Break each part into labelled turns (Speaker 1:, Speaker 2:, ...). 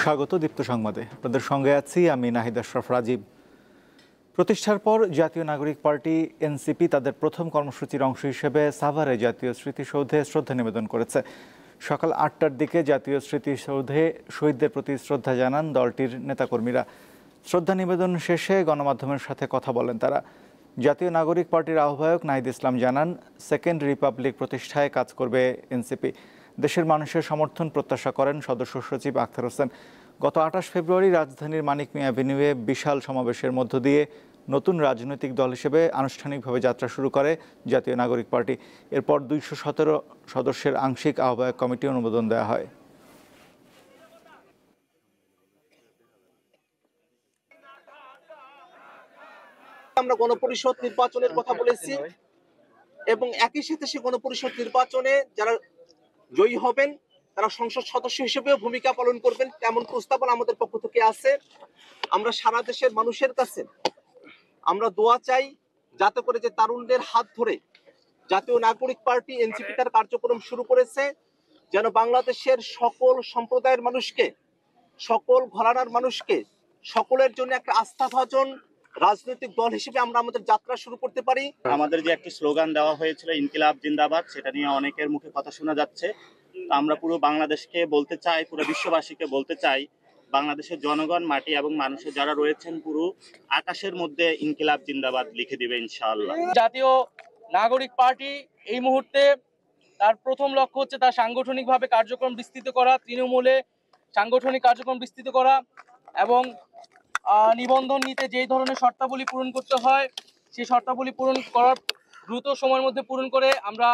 Speaker 1: স্বাগত দীপ্ত সংবাদে। আপনাদের সঙ্গে আছি আমি নাহিদ আশরাফ রাজীব। প্রতিষ্ঠার পর জাতীয় নাগরিক পার্টি এনসিপি তাদের প্রথম কর্মসূচির অংশ হিসেবে সাভারে জাতীয় স্মৃতিসৌধে শ্রদ্ধা নিবেদন করেছে। সকাল ৮টার দিকে জাতীয় স্মৃতিসৌধে শহীদদের প্রতি শ্রদ্ধা জানান দলটির নেতাকর্মীরা। শ্রদ্ধা নিবেদন শেষে গণমাধ্যমের সাথে কথা বলেন তারা। জাতীয় নাগরিক পার্টির আহ্বায়ক নাহিদ ইসলাম জানান, সেকেন্ড রিপাবলিক প্রতিষ্ঠায় কাজ করবে এনসিপি। দেশের মানুষের সমর্থন প্রত্যাশা করেন সদস্য সচিব আখতার হোসেন। গত ২৮ ফেব্রুয়ারি রাজধানীর মানিক মিয়া অ্যাভিনিউয়ে বিশাল সমাবেশের মধ্য দিয়ে নতুন রাজনৈতিক দল হিসেবে আনুষ্ঠানিকভাবে যাত্রা শুরু করে জাতীয় নাগরিক পার্টি। এরপর ২১৭ সদস্যের আংশিক আহ্বায়ক কমিটি অনুমোদন দেওয়া হয়।
Speaker 2: আমরা গণপরিষদ নির্বাচনের কথা বলেছি এবং একই সাথে সে গণপরিষদ নির্বাচনে যারা জয়ী হবেন তারা সংসদ সদস্য হিসেবেও ভূমিকা পালন করবেন, তেমন প্রস্তাবনা আমাদের পক্ষ থেকে আছে। আমরা সারা দেশের মানুষের কাছে আমরা দোয়া চাই যাতে করে যে তারুণদের হাত ধরে জাতীয় নাগরিক পার্টি এনসিপি তার কার্যক্রম শুরু করেছে, যেন বাংলাদেশের সকল সম্প্রদায়ের মানুষকে, সকল ঘরানার মানুষকে, সকলের জন্য একটা আস্থাভাজন রাজনৈতিক দল হিসেবে আমরা আমাদের যাত্রা শুরু করতে পারি।
Speaker 3: আমাদের যে একটি স্লোগান দেওয়া হয়েছিল ইনকিলাব জিন্দাবাদ, সেটা নিয়ে অনেকের মুখে কথা শোনা যাচ্ছে। আমরা পুরো বাংলাদেশকে বলতে চাই, পুরো বিশ্ববাসীকে বলতে চাই, বাংলাদেশের জনগণ, মাটি এবং মানুষের যারা রয়েছেন পুরো আকাশের মধ্যে ইনকিলাব জিন্দাবাদ লিখে দিবে ইনশাআল্লাহ।
Speaker 4: জাতীয় নাগরিক পার্টি এই মুহূর্তে তার প্রথম লক্ষ্য হচ্ছে তার সাংগঠনিকভাবে কার্যক্রম বিস্তৃত করা, তৃণমূলে সাংগঠনিক কার্যক্রম বিস্তৃত করা এবং নিবন্ধন নিতে যেই ধরনের শর্তাবলী পূরণ করতে হয় সেই শর্তাবলী পূরণ করার দ্রুত সময়ের মধ্যে পূরণ করে আমরা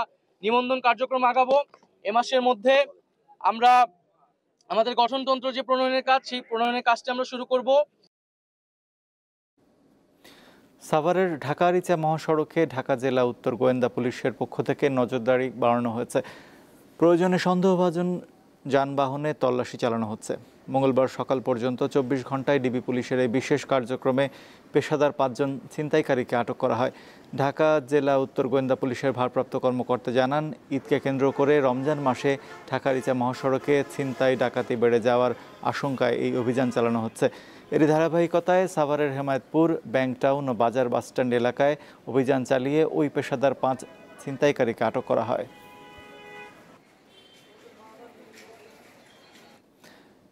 Speaker 4: নিবন্ধন কার্যক্রম আগাবো। এ মাসের মধ্যে আমরা আমাদের গঠনতন্ত্র যে প্রণয়নের কাজ, সেই প্রণয়নের কাজটা আমরা শুরু করব।
Speaker 1: সাভারের ঢাকা-আরিচা মহাসড়কে ঢাকা জেলা উত্তর গোয়েন্দা পুলিশের পক্ষ থেকে নজরদারি বাড়ানো হয়েছে। প্রয়োজনে সন্দেহভাজন যানবাহনে তল্লাশি চালানো হচ্ছে। মঙ্গলবার সকাল পর্যন্ত ২৪ ঘন্টায় ডিবি পুলিশের এই বিশেষ কার্যক্রমে পেশাদার ৫ জন ছিনতাইকারীকে আটক করা হয়। ঢাকা জেলা উত্তর গোয়েন্দা পুলিশের ভারপ্রাপ্ত কর্মকর্তা জানান, ঈদকে কেন্দ্র করে রমজান মাসে ঢাকা-আরিচা মহাসড়কে ছিনতাই ডাকাতি বেড়ে যাওয়ার আশঙ্কায় এই অভিযান চালানো হচ্ছে। এর ধারাবাহিকতায় সাভারের হেমায়েতপুর, ব্যাংকটাউন ও বাজার বাসস্ট্যান্ড এলাকায় অভিযান চালিয়ে ওই পেশাদার ৫ ছিনতাইকারীকে আটক করা হয়।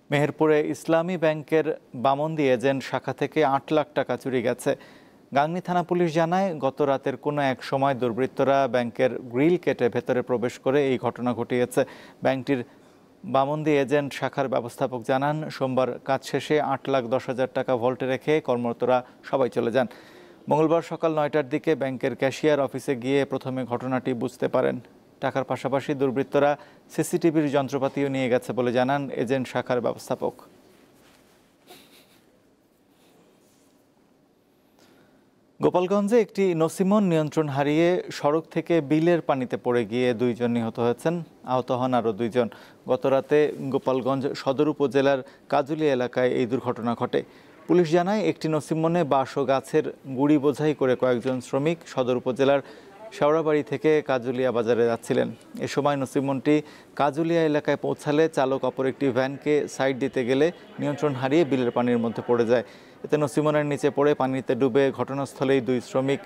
Speaker 1: মেহেরপুরে ইসলামী ব্যাংকের বামন্দি এজেন্ট শাখা থেকে ৮ লাখ টাকা চুরি গেছে। গাংনী থানা পুলিশ জানায়, গত রাতের কোনো এক সময় দুর্বৃত্তরা ব্যাংকের গ্রিল কেটে ভেতরে প্রবেশ করে এই ঘটনা ঘটিয়েছে। ব্যাংকটির বামন্দি এজেন্ট শাখার ব্যবস্থাপক জানান, সোমবার কাজ শেষে ৮,১০,০০০ টাকা ভল্টে রেখে কর্মরতরা সবাই চলে যান। মঙ্গলবার সকাল ৯টার দিকে ব্যাংকের ক্যাশিয়ার অফিসে গিয়ে প্রথমে ঘটনাটি বুঝতে পারেন। টাকার পাশাপাশি দুর্বৃত্তরা সিসিটিভির যন্ত্রপাতিও নিয়ে গেছে বলে জানান এজেন্ট শাখার ব্যবস্থাপক। গোপালগঞ্জে একটি নসিমন নিয়ন্ত্রণ হারিয়ে সড়ক থেকে বিলের পানিতে পড়ে গিয়ে ২ জন নিহত হয়েছেন, আহত হন আরও ২ জন। গতরাতে গোপালগঞ্জ সদর উপজেলার কাজুলিয়া এলাকায় এই দুর্ঘটনা ঘটে। পুলিশ জানায়, একটি নসিমনে বাঁশ ও গাছের গুঁড়ি বোঝাই করে কয়েকজন শ্রমিক সদর উপজেলার শেওড়াবাড়ি থেকে কাজুলিয়া বাজারে যাচ্ছিলেন। এ সময় নসিমনটি কাজুলিয়া এলাকায় পৌঁছালে চালক অপর একটি ভ্যানকে সাইড দিতে গেলে নিয়ন্ত্রণ হারিয়ে বিলের পানির মধ্যে পড়ে যায়। এতে নসিমনের নিচে পড়ে পানিতে ডুবে ঘটনাস্থলেই ২ শ্রমিক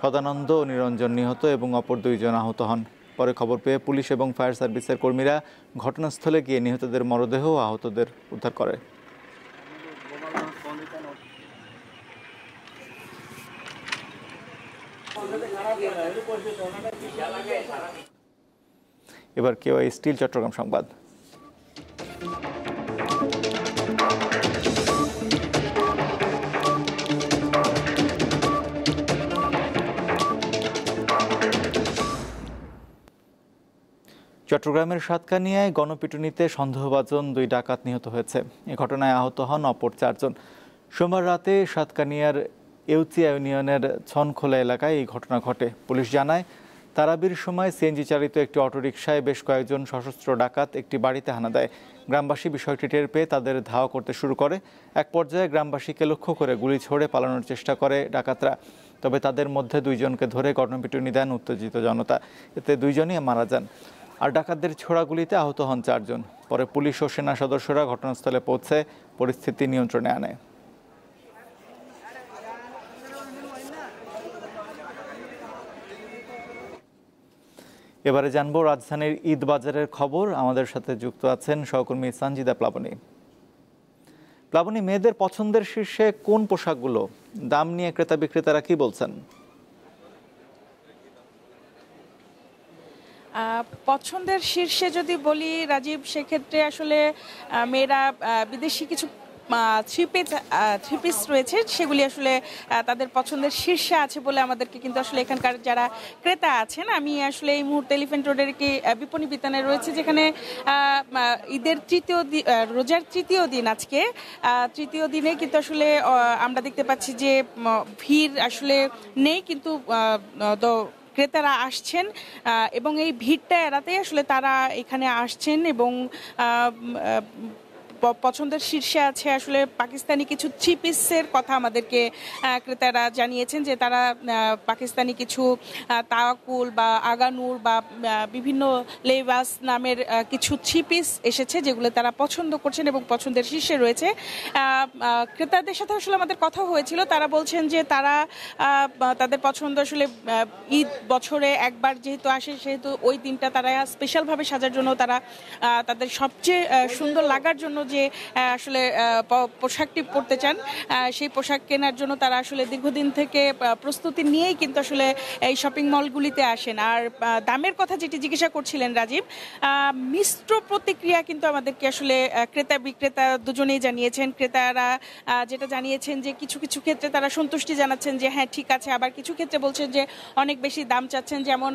Speaker 1: সদানন্দ ও নিরঞ্জন নিহত এবং অপর ২ জন আহত হন। পরে খবর পেয়ে পুলিশ এবং ফায়ার সার্ভিসের কর্মীরা ঘটনাস্থলে গিয়ে নিহতদের মরদেহ ও আহতদের উদ্ধার করে। এবার কেওয়াই স্টিল চট্টগ্রাম সংবাদ। চট্টগ্রামের সাতকানিয়ায় গণপিটুনিতে সন্দেহভাজন ২ ডাকাত নিহত হয়েছে। এ ঘটনায় আহত হন অপর ৪ জন। সোমবার রাতে সাতকানিয়ার এউচিয়া ইউনিয়নের ছনখোলা এলাকায় এই ঘটনা ঘটে। পুলিশ জানায়, তারাবির সময় সিএনজি চালিত একটি অটোরিকশায় বেশ কয়েকজন সশস্ত্র ডাকাত একটি বাড়িতে হানা দেয়। গ্রামবাসী বিষয়টি টের পেয়ে তাদের ধাওয়া করতে শুরু করে। এক পর্যায়ে গ্রামবাসীকে লক্ষ্য করে গুলি ছোড়ে পালানোর চেষ্টা করে ডাকাতরা। তবে তাদের মধ্যে ২ জনকে ধরে গণপিটুনি দেন উত্তেজিত জনতা। এতে ২ জনই মারা যান। আর ডাকাতদের ছোড়া গুলিতে আহত হন 4 জন। পরে পুলিশ ও সেনা সদস্যরা ঘটনাস্থলে পৌঁছে পরিস্থিতি নিয়ন্ত্রণে আনে। এবারে জানবো রাজধানীর ঈদ বাজারের খবর। আমাদের সাথে যুক্ত আছেন সহকর্মী সঞ্জিদা প্লাবনী। প্লাবনী, মেয়েদের পছন্দের শীর্ষে কোন পোশাকগুলো? দাম নিয়ে ক্রেতা বিক্রেতারা কি বলছেন?
Speaker 5: পছন্দের শীর্ষে যদি বলি রাজীব, সেক্ষেত্রে আসলে মেয়েরা বিদেশি কিছু থ্রি পিস রয়েছে, সেগুলি আসলে তাদের পছন্দের শীর্ষে আছে বলে আমাদেরকে কিন্তু আসলে এখানকার যারা ক্রেতা আছেন, আমি আসলে এই মুহূর্তে এলিফ্যান্ট রোডের একটি বিপণী বিতানে রয়েছে, যেখানে ঈদের রোজার তৃতীয় দিন। আজকে তৃতীয় দিনে কিন্তু আসলে আমরা দেখতে পাচ্ছি যে ভিড় আসলে নেই, কিন্তু ক্রেতারা আসছেন এবং এই ভিড়টা এড়াতেই আসলে তারা এখানে আসছেন এবং পছন্দের শীর্ষে আছে আসলে পাকিস্তানি কিছু থ্রি পিসের কথা আমাদেরকে ক্রেতারা জানিয়েছেন, যে তারা পাকিস্তানি কিছু তাওয়াকুল বা আগানুর বা বিভিন্ন লেবাস নামের কিছু থ্রি পিস এসেছে, যেগুলো তারা পছন্দ করছেন এবং পছন্দের শীর্ষে রয়েছে। ক্রেতাদের সাথে আসলে আমাদের কথা হয়েছিল, তারা বলছেন যে তারা তাদের পছন্দ আসলে ঈদ বছরে একবার যেহেতু আসে, সেহেতু ওই দিনটা তারা স্পেশালভাবে সাজার জন্য তারা তাদের সবচেয়ে সুন্দর লাগার জন্য যে আসলে পোশাকটি পরতে চান, সেই পোশাক কেনার জন্য তারা আসলে দীর্ঘদিন থেকে প্রস্তুতি নিয়েই কিন্তু আসলে এই শপিং মলগুলিতে আসেন। আর দামের কথা যেটি জিজ্ঞাসা করছিলেন রাজীব, মিশ্র প্রতিক্রিয়া কিন্তু আমাদেরকে আসলে ক্রেতা বিক্রেতা দুজনেই জানিয়েছেন। ক্রেতারা যেটা জানিয়েছেন যে কিছু কিছু ক্ষেত্রে তারা সন্তুষ্টি জানাচ্ছেন যে হ্যাঁ ঠিক আছে, আবার কিছু ক্ষেত্রে বলছেন যে অনেক বেশি দাম চাচ্ছেন। যেমন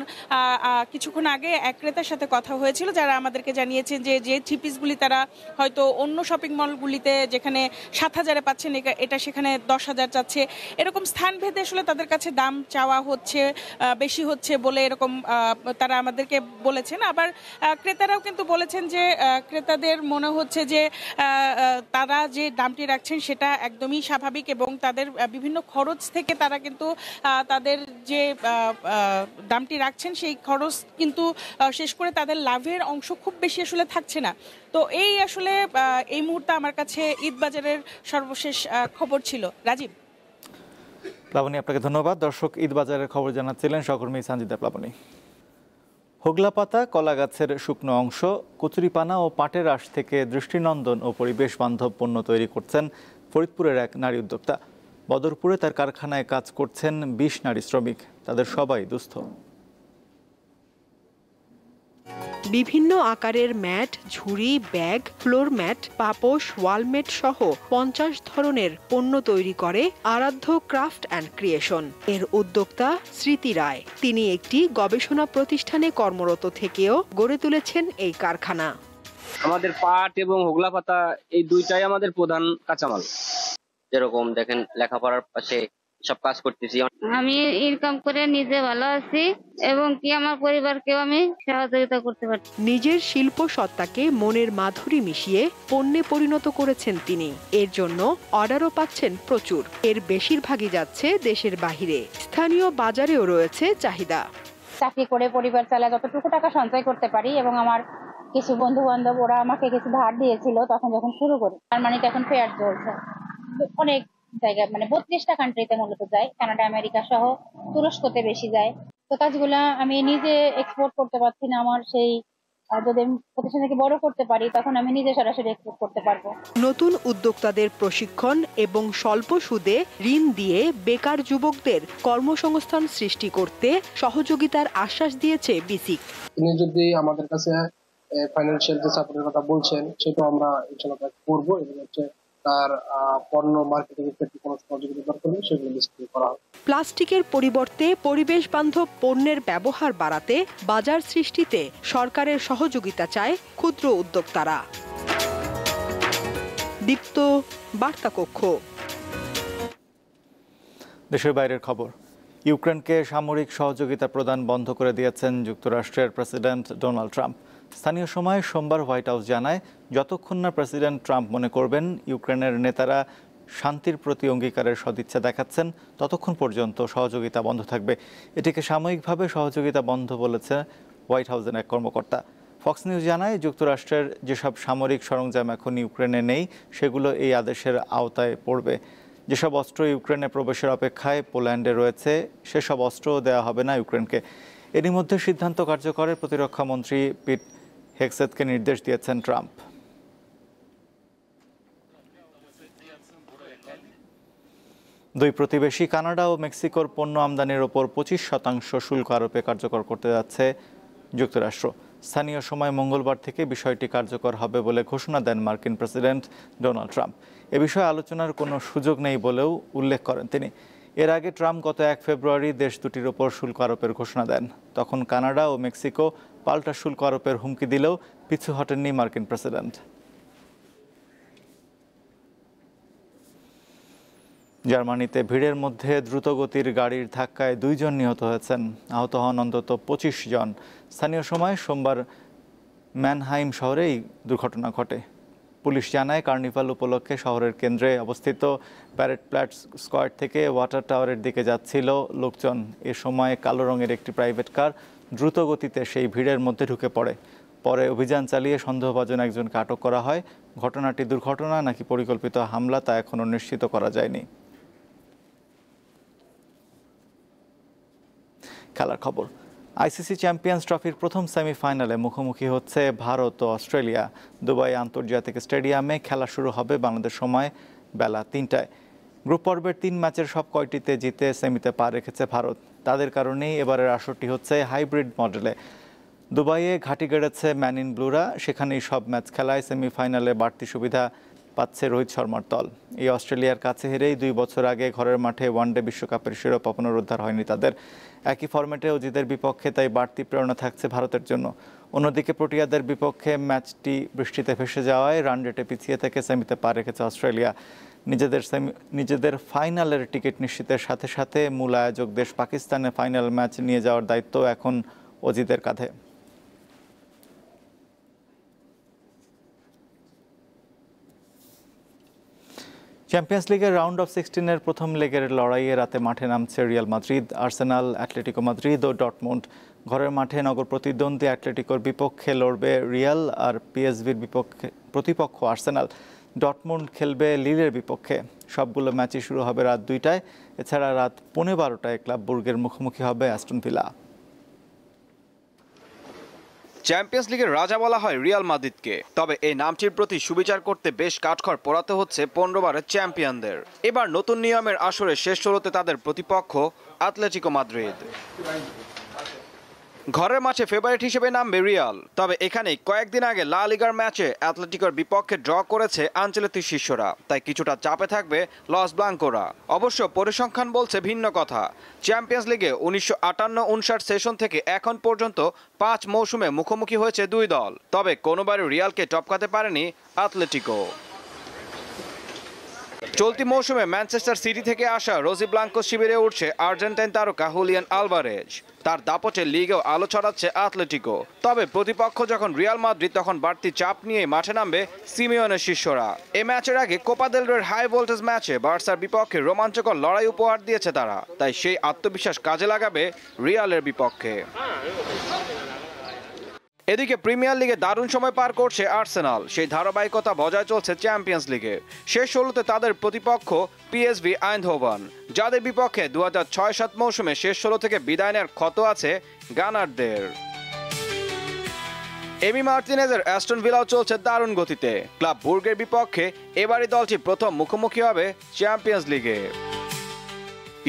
Speaker 5: কিছুক্ষণ আগে এক ক্রেতার সাথে কথা হয়েছিল, যারা আমাদেরকে জানিয়েছেন যে থ্রি পিসগুলি তারা হয়তো অন্য শপিং মলগুলিতে যেখানে 7,000-এ পাচ্ছেন, এটা সেখানে 10,000 চাচ্ছে। এরকম স্থান ভেদে আসলে তাদের কাছে দাম চাওয়া হচ্ছে, বেশি হচ্ছে বলে এরকম তারা আমাদেরকে বলেছেন। আবার ক্রেতারাও কিন্তু বলেছেন যে ক্রেতাদের মনে হচ্ছে যে তারা যে দামটি রাখছেন সেটা একদমই স্বাভাবিক এবং তাদের বিভিন্ন খরচ থেকে তারা কিন্তু তাদের যে দামটি রাখছেন সেই খরচ কিন্তু শেষ করে তাদের লাভের অংশ খুব বেশি আসলে থাকছে না। তো এই আসলে এই মুহূর্তে আমার কাছে ঈদ বাজারের সর্বশেষ খবর ছিল। রাজীব।
Speaker 1: প্লাবনী, আপনাকে ধন্যবাদ। দর্শক, ঈদ বাজারের খবর জানাচ্ছিলেন সহকর্মী সঞ্জিদা প্লাবনী। হোগলা পাতা, কলা গাছের শুকনো অংশ, কচুরিপানা ও পাটের আঁশ থেকে দৃষ্টিনন্দন ও পরিবেশ বান্ধব পণ্য তৈরি করছেন ফরিদপুরের এক নারী উদ্যোক্তা। বদরপুরে তার কারখানায় কাজ করছেন 20 নারী শ্রমিক। তাদের সবাই দুস্থ।
Speaker 6: বিভিন্ন আকারের ম্যাট, ঝুড়ি, ব্যাগ, ফ্লোর ম্যাট, পাপোশ, ওয়ালমেট সহ 50 ধরনের পণ্য তৈরি করে আরাধ্য ক্রাফট অ্যান্ড ক্রিয়েশন এর উদ্যোক্তা স্মৃতি রায়। তিনি একটি গবেষণা প্রতিষ্ঠানে কর্মরত থেকেও গড়ে তুলেছেন এই কারখানা।
Speaker 7: আমাদের পাট এবং হোগলা পাতা এই দুইটাই আমাদের প্রধান কাঁচামাল। যেরকম দেখেন, লেখাপড়ার পাশে সব কাজ করতেছি।
Speaker 8: আমি ইনকাম করে নিজে ভালো আছি এবং কি আমার পরিবারকেও আমি সহযোগিতা করতে পারছি।
Speaker 6: নিজের শিল্প সত্তাকে মনের মাধুরী মিশিয়ে পণ্যে পরিণত করেছেন তিনি। এর জন্য অর্ডারও পাচ্ছেন প্রচুর। এর বেশিরভাগই যাচ্ছে দেশের বাহিরে। স্থানীয় বাজারেও রয়েছে চাহিদা।
Speaker 9: চাকরি করে পরিবার চালায় যতটুকু টাকা সঞ্চয় করতে পারি, এবং আমার কিছু বন্ধু বান্ধব ওরা আমাকে কিছু ধার দিয়েছিল, তখন যখন শুরু করি। জার্মানিতে এখন ফেয়ার চলছে, অনেক জায়গায় মানে 32টা কান্ট্রিতে মূলত যায়, কানাডা, আমেরিকা সহ তুরস্কতে বেশি যায়। তো কাজগুলা আমি নিজে এক্সপোর্ট করতে পারছি না। আমার সেই যদি প্রতিষ্ঠানকে বড় করতে পারি, তখন আমি নিজে সরাসরি এক্সপোর্ট করতে পারবো।
Speaker 6: নতুন উদ্যোক্তাদের প্রশিক্ষণ এবং স্বল্প সুদে ঋণ দিয়ে বেকার যুবকদের কর্মসংস্থান সৃষ্টি করতে সহযোগিতার আশ্বাস দিয়েছে বিসিক।
Speaker 10: তিনি যদি আমাদের কাছে ফাইন্যান্সিয়াল যে সাপোর্টের কথা বলছেন, সেটা আমরা ইনশাআল্লাহ করব এবং তার পণ্য মার্কেটিং এর ক্ষেত্রে কোনো সহযোগিতা দরকার হলে সেগুলো নিশ্চিত করা হবে।
Speaker 6: প্লাস্টিকের পরিবর্তে পরিবেশ বান্ধব পণ্যের ব্যবহার বাড়াতে বাজার সৃষ্টিতে সরকারের সহযোগিতা চায় ক্ষুদ্র উদ্যোক্তারা। দীপ্ত, বার্তা কক্ষ।
Speaker 1: দেশের বাইরের খবর। ইউক্রেনকে সামরিক সহযোগিতা প্রদান বন্ধ করে দিয়েছেন যুক্তরাষ্ট্রের প্রেসিডেন্ট ডোনাল্ড ট্রাম্প। স্থানীয় সময় সোমবার হোয়াইট হাউস জানায়, যতক্ষণ না প্রেসিডেন্ট ট্রাম্প মনে করবেন ইউক্রেনের নেতারা শান্তির প্রতি অঙ্গীকারের সদিচ্ছা দেখাচ্ছেন, ততক্ষণ পর্যন্ত সহযোগিতা বন্ধ থাকবে। এটিকে সাময়িকভাবে সহযোগিতা বন্ধ বলেছে হোয়াইট হাউসের এক কর্মকর্তা। ফক্স নিউজ জানায়, যুক্তরাষ্ট্রের যেসব সামরিক সরঞ্জাম এখন ইউক্রেনে নেই সেগুলো এই আদেশের আওতায় পড়বে। যেসব অস্ত্র ইউক্রেনে প্রবেশের অপেক্ষায় পোল্যান্ডে রয়েছে সেসব অস্ত্রও দেওয়া হবে না ইউক্রেনকে। এরই মধ্যে সিদ্ধান্ত কার্যকরের প্রতিরক্ষা মন্ত্রী পিট হেগসেথকে নির্দেশ দিয়েছেন ট্রাম্প। দুই প্রতিবেশী কানাডা ও মেক্সিকোর পণ্য আমদানির ওপর 25% শুল্ক আরোপে কার্যকর করতে যাচ্ছে যুক্তরাষ্ট্র। স্থানীয় সময় মঙ্গলবার থেকে বিষয়টি কার্যকর হবে বলে ঘোষণা দেন মার্কিন প্রেসিডেন্ট ডোনাল্ড ট্রাম্প। এ বিষয়ে আলোচনার কোনো সুযোগ নেই বলেও উল্লেখ করেন তিনি। এর আগে ট্রাম্প গত 1 ফেব্রুয়ারি দেশ দুটির ওপর শুল্ক আরোপের ঘোষণা দেন। তখন কানাডা ও মেক্সিকো পাল্টা শুল্ক আরোপের হুমকি দিলেও পিছু হটেননি মার্কিন প্রেসিডেন্ট। জার্মানিতে ভিড়ের মধ্যে দ্রুতগতির গাড়ির ধাক্কায় 2 জন নিহত হয়েছেন। আহত হন অন্তত 25 জন। স্থানীয় সময় সোমবার ম্যানহাইম শহরে এই দুর্ঘটনা ঘটে। পুলিশ জানায়, কার্নিভাল উপলক্ষে শহরের কেন্দ্রে অবস্থিত প্যারেড প্ল্যাটস স্কয়ার থেকে ওয়াটার টাওয়ারের দিকে যাচ্ছিল লোকজন। এ সময় কালো রঙের একটি প্রাইভেট কার দ্রুত গতিতে সেই ভিড়ের মধ্যে ঢুকে পড়ে। পরে অভিযান চালিয়ে সন্দেহভাজন একজনকে আটক করা হয়। ঘটনাটি দুর্ঘটনা নাকি পরিকল্পিত হামলা তা এখনও নিশ্চিত করা যায়নি। খেলার খবর। আইসিসি চ্যাম্পিয়ন্স ট্রফির প্রথম সেমিফাইনালে মুখোমুখি হচ্ছে ভারত ও অস্ট্রেলিয়া। দুবাই আন্তর্জাতিক স্টেডিয়ামে খেলা শুরু হবে বাংলাদেশ সময় বেলা 3টায়। গ্রুপ পর্বের 3 ম্যাচের সব কয়টিতে জিতে সেমিতে পা রেখেছে ভারত। তাদের কারণেই এবারের আসরটি হচ্ছে হাইব্রিড মডেলে। দুবাইয়ে ঘাঁটি গেড়েছে ম্যান ইন ব্লুরা। সেখানেই সব ম্যাচ খেলায় সেমিফাইনালে বাড়তি সুবিধা পাচ্ছে রোহিত শর্মার দল। এই অস্ট্রেলিয়ার কাছে হেরেই 2 বছর আগে ঘরের মাঠে ওয়ানডে বিশ্বকাপের শিরোপা পুনরুদ্ধার হয়নি তাদের। একই ফরম্যাটে অজিদের বিপক্ষে তাই বাড়তি প্রেরণা থাকছে ভারতের জন্য। অন্যদিকে প্রোটিয়াদের বিপক্ষে ম্যাচটি বৃষ্টিতে ভেসে যাওয়ায় রান রেটে পিছিয়ে থেকে সেমিতে পা রেখেছে অস্ট্রেলিয়া। নিজেদের ফাইনালের টিকিট নিশ্চিতের সাথে সাথে মূল আয়োজক দেশ পাকিস্তানে ফাইনাল ম্যাচ নিয়ে যাওয়ার দায়িত্ব এখন অজিদের কাঁধে। চ্যাম্পিয়ন্স লিগের রাউন্ড অফ 16-এর প্রথম লেগের লড়াইয়ে রাতে মাঠে নামছে Real Madrid, Arsenal, Atletico Madrid ও ডর্টমুন্ড। ঘরের মাঠে নগর প্রতিদ্বন্দ্বী অ্যাটলেটিকোর বিপক্ষে লড়বে রিয়াল, আর পিএসভির প্রতিপক্ষ আর্সেনাল। ডর্টমুন্ড খেলবে লিলের বিপক্ষে। সবগুলো ম্যাচই শুরু হবে রাত 2টায়। এছাড়া রাত 12:15টায় ক্লাব বুর্গের মুখোমুখি হবে অ্যাস্টন ভিলা।
Speaker 11: চ্যাম্পিয়ন্স লিগের রাজা বলা হয় রিয়াল মাদ্রিদকে, তবে এই নামটির প্রতি সুবিচার করতে বেশ কাঠখড় পোড়াতে হচ্ছে 15 বারের চ্যাম্পিয়নদের। এবার নতুন নিয়মের আসরে শেষ ষোলোতে তাদের প্রতিপক্ষ অ্যাটলেটিকো মাদ্রিদ। ঘরের মাঠে ফেভারিট হিসেবে নামবে রিয়াল, তবে এখানে কয়েকদিন আগে লা লিগার ম্যাচে অ্যাটলেটিকোর বিপক্ষে ড্র করেছে আনচেলত্তির শিষ্যরা, তাই কিছুটা চাপে থাকবে লস ব্লাঙ্কোরা। অবশ্য পরিসংখ্যান বলছে ভিন্ন কথা। চ্যাম্পিয়ন্স লিগে 1958-59 সেশন থেকে এখন পর্যন্ত 5 মৌসুমে মুখোমুখি হয়েছে 2 দল, তবে কোনোবারই রিয়ালকে টপকাতে পারেনি অ্যাটলেটিকো। চলতি মৌসুমে ম্যানচেস্টার সিটি থেকে আসা রোজি ব্লাঙ্কো শিবিরে উঠছে আর্জেন্টাইন তারকা হুলিয়ান আলভারেজ। তার দাপটে লিগেও আলো ছড়াচ্ছে অ্যাটলেটিকো। তবে প্রতিপক্ষ যখন রিয়াল মাদ্রিদ, তখন বাড়তি চাপ নিয়ে মাঠে নামবে সিমিওনের শিষ্যরা। এই ম্যাচের আগে কোপা দেল রের হাই ভোল্টেজ ম্যাচে বার্সার বিপক্ষে রোমাঞ্চকর লড়াই উপহার দিয়েছে তারা, তাই সেই আত্মবিশ্বাস কাজে লাগাবে রিয়ালের বিপক্ষে। এদিকে প্রিমিয়ার লিগে দারুণ সময় পার করছে আর্সেনাল। সেই ধারাবাহিকতা বজায় চলছে চ্যাম্পিয়ন্স লিগে। শেষ ষোলোতে তাদের প্রতিপক্ষ পিএসভি আইন্ডহোভেন, যাদের বিপক্ষে 2006-07 মৌসুমে শেষ ষোলো থেকে বিদায় নেওয়ার ক্ষত আছে গানারদের। এমি মার্তিনেজের অ্যাস্টন ভিলাও চলছে দারুণ গতিতে। ক্লাব বুর্গের বিপক্ষে এবারই দলটি প্রথম মুখোমুখি হবে চ্যাম্পিয়ন্স লিগে।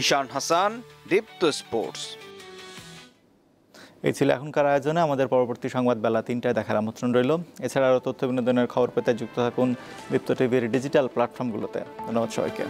Speaker 11: ঈশান হাসান, দীপ্ত স্পোর্টস।
Speaker 1: এই ছিল এখনকার আয়োজনে। আমাদের পরবর্তী সংবাদ বেলা 3টায় দেখার আমন্ত্রণ রইল। এছাড়া আরও তথ্য বিনোদনের খবর পেতে যুক্ত থাকুন দীপ্ত টিভির ডিজিটাল প্ল্যাটফর্মগুলোতে। ধন্যবাদ সবাইকে।